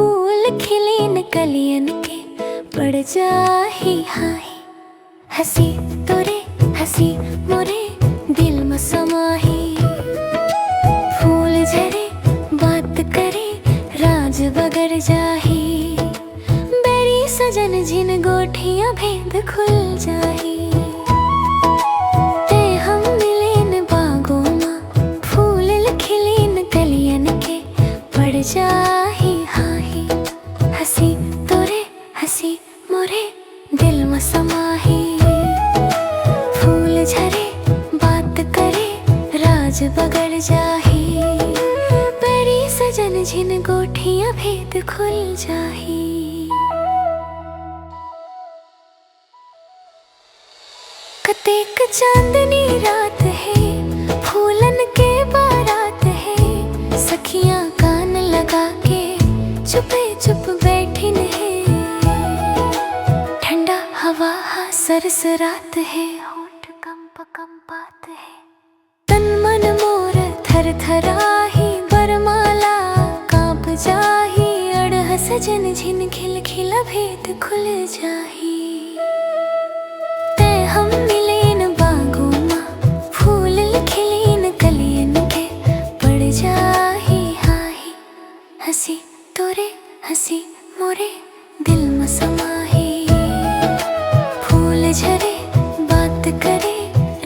फूल खिले न कलियन के पड़ जाही हाही। हंसी तोरे हंसी मोरे दिल में समाही। फूल झरे बात करे राज बगर जाही। बेरी सजन जिन गोठिया भेद खुल जाही। ते हम मिले न बागों माँ फूल खिले न कलियन के पड़ जाही हाही। हंसी तोरे हंसी मोरे दिल में समाही। फूल झरे बात करे राज बगर जाही। बेरी सजन जिन गोठिया भेद खुल जाही। कतेक चांदनी रात है फूलन के बारात है। सखियां कान लगा के चुपे चुप बैठिन है। ठंडा हवा सरसरात है होठ कंपात है। तन मन मोर थर थराही बरमाला कांप जाही। अड़ह सजन झिन खिल खिला भेद खुल जाही। हम मिले न बागों माँ फूल खिले न कलियन के पड़ जाही हाही। हंसी तोरे हंसी मोरे दिल में समाही। फूल झरे बात करे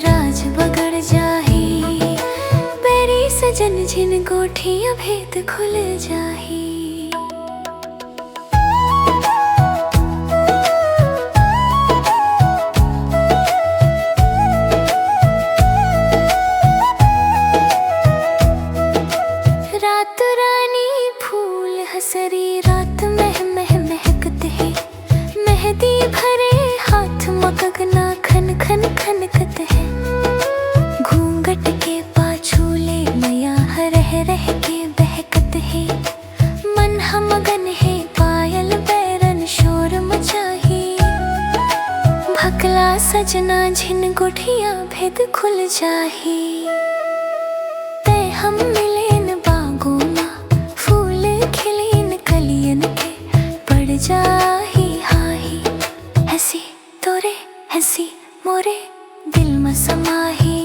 राज बगड़ जाही। बेरी सजन जिन गोठिया भेद खुल जाही। हसरी रात मह मह महकते हैं। मेहंदी भरे हाथ मगगना खन खन खनकत है। घूंघट के पाछूले मैया रह रह के बहकत है। मन हमगन है पायल बैरन शोर मचाही। भकला सजना झिन गोठिया भेद खुल जाही। ते हम मिले न बागों माँ फूल खिले न कलियन के पड़ जाही हाही। हंसी तोरे हंसी मोरे दिल में समाही।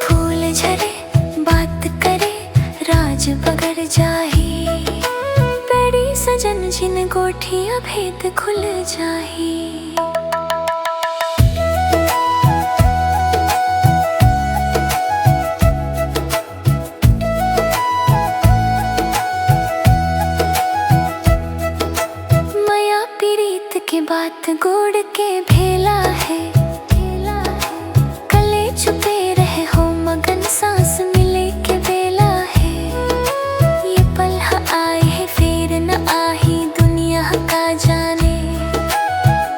फूल झरे बात करे राज बगर जाही। बेड़ी सजन जिन गोठिया भेद खुल जाही। के बात गोड़ के भेला है। कले छुपे रहे हो मगन सांस मिले के बेला है। ये पल आए है फिर न आही दुनिया का जाने।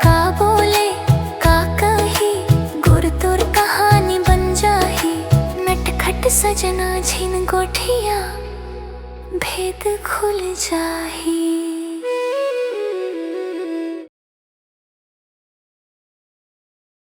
का बोले का कही गुर तुर कहानी बन जाही। नटखट सजना झिन गोठिया भेद खुल जाही।